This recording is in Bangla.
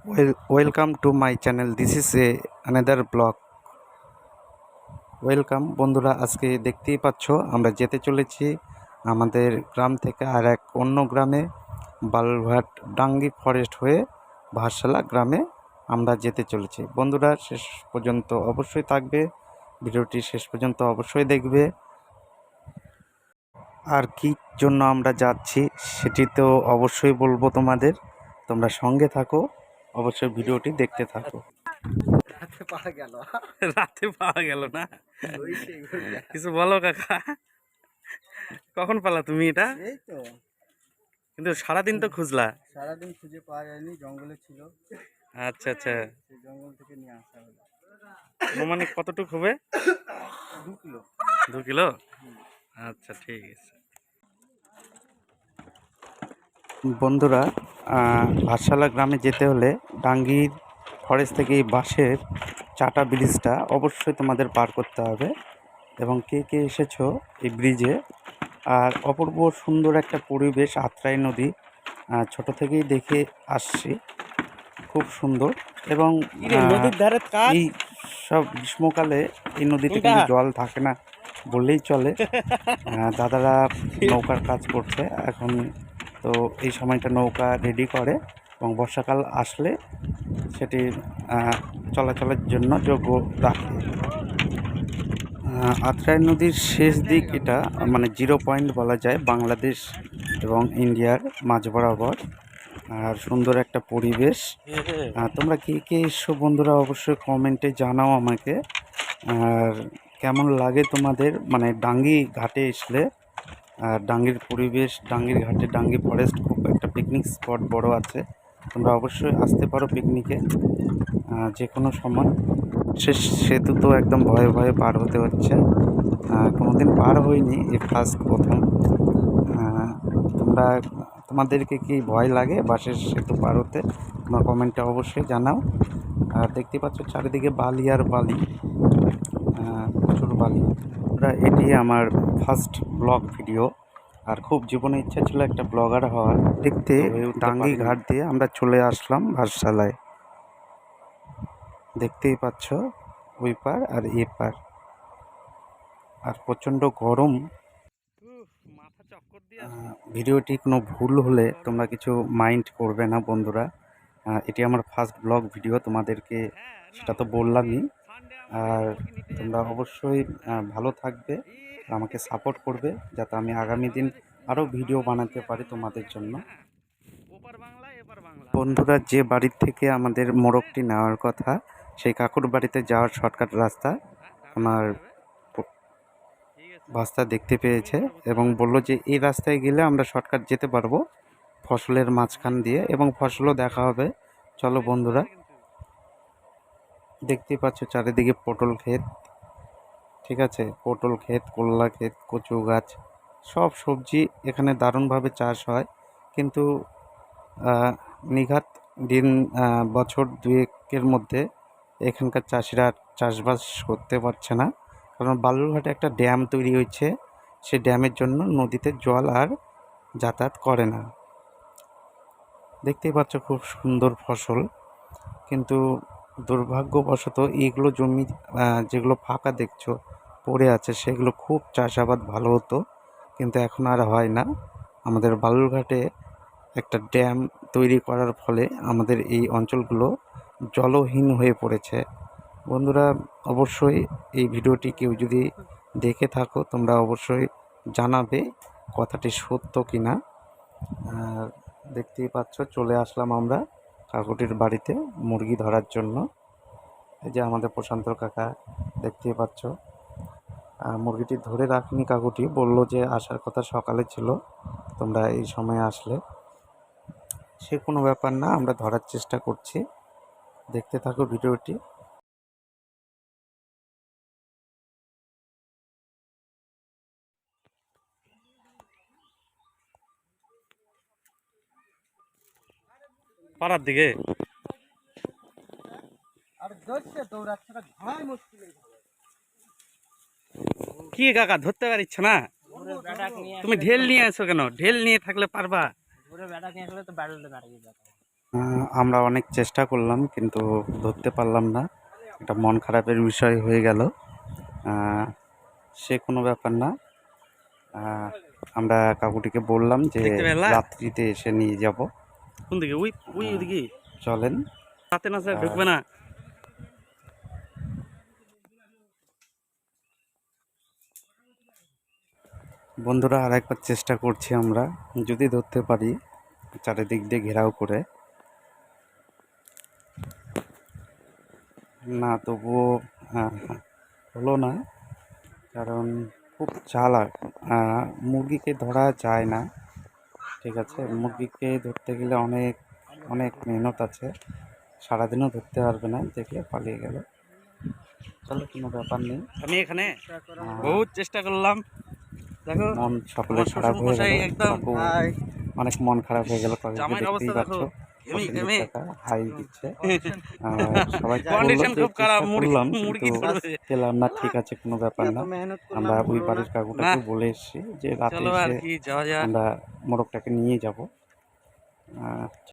Welcome to my channel. This is another blog. Welcome বন্ধুরা, আজকে দেখতেই পাচ্ছ আমরা যেতে চলেছি আমাদের গ্রাম থেকে আর এক অন্য গ্রামে, বালুরঘাট ডাঙ্গি ফরেস্ট হয়ে ভাটশালা গ্রামে আমরা যেতে চলেছি। বন্ধুরা শেষ পর্যন্ত অবশ্যই থাকবে, ভিডিওটি শেষ পর্যন্ত অবশ্যই দেখবে। আর কী জন্য আমরা যাচ্ছি সেটি তো অবশ্যই বলবো তোমাদের, তোমরা সঙ্গে থাকো, অবশ্যই ভিডিওটি দেখতে থাকো। রাতে পাওয়া গেল না, কিছু বলো কাকা, কখন পেলা তুমি এটা? এই তো কিন্তু সারাদিন তো খুঁজলা। সারাদিন খুঁজে পাওয়া যায়নি, জঙ্গলে ছিল। আচ্ছা আচ্ছা, সেই জঙ্গল থেকে নিয়ে আসা হলো। মানে কতটুকু হবে? 2 কিলো। 2 কিলো? আচ্ছা ঠিক আছে। বন্ধুরা, ভাটশালা গ্রামে যেতে হলে ডাঙ্গির ফরেস্ট থেকে এই বাঁশের চাটা ব্রিজটা অবশ্যই তোমাদের পার করতে হবে। এবং কে কে এসেছো এই ব্রিজে, আর অপূর্ব সুন্দর একটা পরিবেশ, আত্রাই নদী ছোট থেকেই দেখে আসছি, খুব সুন্দর। এবং নদীর ধারে এই সব গ্রীষ্মকালে এই নদীতে কিন্তু জল থাকে না বললেই চলে। দাদারা নৌকার কাজ করছে এখন, তো এই সময়টা নৌকা রেডি করে এবং বর্ষাকাল আসলে সেটি চলাচলের জন্য যোগ্য রাখে। আত্রাই নদীর শেষ দিক এটা, মানে 0 পয়েন্ট বলা যায় বাংলাদেশ এবং ইন্ডিয়ার মাঝ বরাবর। আর সুন্দর একটা পরিবেশ। তোমরা কে কে এসো বন্ধুরা অবশ্যই কমেন্টে জানাও আমাকে, আর কেমন লাগে তোমাদের, মানে ডাঙ্গি ঘাটে আসলে। আর ডাঙ্গির পরিবেশ, ডাঙ্গির ঘাটে ডাঙ্গি ফরেস্ট খুব একটা পিকনিক স্পট বড় আছে, তোমরা অবশ্যই আসতে পারো পিকনিকে যে কোনো সময়। সেতু তো একদম ভয়ে ভয়ে পার হতে হচ্ছে, কোনোদিন পার হইনি, এই ফার্স্ট প্রথম। তোমাদেরকে কি ভয় লাগে বাসের সেতু পার হতে? তোমরা কমেন্টে অবশ্যই জানাও। আর দেখতে পাচ্ছ চারিদিকে বালি আর বালি, প্রচুর বালি। এটি আমার ফার্স্ট ব্লগ ভিডিও, আর খুব জীবনে ইচ্ছা ছিল একটা ব্লগার হওয়ার। দেখতে ডাঙ্গি ঘাট দিয়ে আমরা চলে আসলাম ভাটশালায়। দেখতেই পাচ্ছ ওই পার আর এ পার, আর প্রচণ্ড গরম। ভিডিওটি কোনো ভুল হলে তোমরা কিছু মাইন্ড করবে না বন্ধুরা, এটি আমার ফার্স্ট ব্লগ ভিডিও, তোমাদেরকে সেটা তো বললামই। আর তোমরা অবশ্যই ভালো থাকবে, আমাকে সাপোর্ট করবে যাতে আমি আগামী দিন আরও ভিডিও বানাতে পারি তোমাদের জন্য। বন্ধুরা, যে বাড়ির থেকে আমাদের মোড়কটি নেওয়ার কথা সেই কাকুর বাড়িতে যাওয়ার শর্টকাট রাস্তা আমার বাস্তা দেখতে পেয়েছে এবং বলল যে এই রাস্তায় গেলে আমরা শর্টকাট যেতে পারবো ফসলের মাঝখান দিয়ে, এবং ফসলও দেখা হবে। চলো বন্ধুরা, দেখতেই পাচ্ছ চারিদিকে পটল ক্ষেত, ঠিক আছে, পটল ক্ষেত, করলা ক্ষেত, কচু গাছ, সব সবজি এখানে দারুণভাবে চাষ হয়। কিন্তু নিঘাত দিন, বছর দুয়েকের মধ্যে এখানকার চাষিরা চাষবাস করতে পারছে না, কারণ বালুরঘাটে একটা ড্যাম তৈরি হয়েছে, সে ড্যামের জন্য নদীতে জল আর যাতায়াত করে না। দেখতেই পাচ্ছ খুব সুন্দর ফসল, কিন্তু দুর্ভাগ্যবশত এইগুলো জমি যেগুলো ফাঁকা দেখছো পড়ে আছে সেগুলো খুব চাষাবাদ ভালো হতো, কিন্তু এখন আর হয় না। আমাদের বালুরঘাটে একটা ড্যাম তৈরি করার ফলে আমাদের এই অঞ্চলগুলো জলহীন হয়ে পড়েছে। বন্ধুরা, অবশ্যই এই ভিডিওটি কেউ যদি দেখে থাকো তোমরা অবশ্যই জানাবে কথাটি সত্য কিনা। দেখতেই পাচ্ছ চলে আসলাম আমরা কাকুটির বাড়িতে মুরগি ধরার জন্য। এই যে আমাদের প্রশান্ত কাকা, দেখতেই পাচ্ছ মুরগিটি ধরে রাখনি, কাকুটি বলল যে আসার কথা সকালে ছিল, তোমরা এই সময় আসলে। সে কোনো ব্যাপার না, আমরা ধরার চেষ্টা করছি, দেখতে থাকো ভিডিওটি। পাড়ার দিকে কি কাকা ধরতে পারছ না? তুমি ঢেল নিয়ে আসো কেন? ঢেল নিয়ে থাকলে পারবা। আমরা অনেক চেষ্টা করলাম কিন্তু ধরতে পারলাম না। একটা মন খারাপের বিষয় হয়ে গেল। সে কোনো ব্যাপার না। আমরা কাকুটিকে বললাম যে দেখতে পেলা? রাত্রিতে এসে নিয়ে যাব। কোন দিকে? ওই ওই ওদিকে চলেন। রাতে না স্যার ঢুকবে না। বন্ধুরা আর একবার চেষ্টা করছি আমরা, যদি ধরতে পারি চারিদিক দিয়ে ঘেরাও করে। না তবুও হলো না, কারণ খুব চালাক। মুরগিকে ধরা যায় না, ঠিক আছে? মুরগিকে ধরতে গেলে অনেক অনেক মেহনত আছে, সারাদিনও ধরতে পারবে না, দেখলে পালিয়ে গেল। চলো, কোনো ব্যাপার নেই। আমি এখানে আহ, বহুত চেষ্টা করলাম, দেখো মন সকলে আমার খারাপ শ্বশুর হয়ে মশাই গেল। একদম কাকু হাই অনেক মন খারাপ হয়ে গেল, কাকুকে জামাইয়ের দেখতেই অবস্থা পাচ্ছ। দেখো, ঘেমে পছন্দের ঘেমে টাকা হাই দিচ্ছে। সবাইকে বললো কন্ডিশন যে খুব চেষ্টা খারাপ, করলাম মুরগি কিন্তু ধরবে। পেলাম না। ঠিক আছে, কোনো ব্যাপার এত না। মেহনত আমরা করলাম ওই হলো না। বাড়ির কাকুটাকে না বলে এসেছি যে রাতে চলো আর এসে কি, যাওয়া যাক। আমরা মোরগটাকে নিয়ে যাব।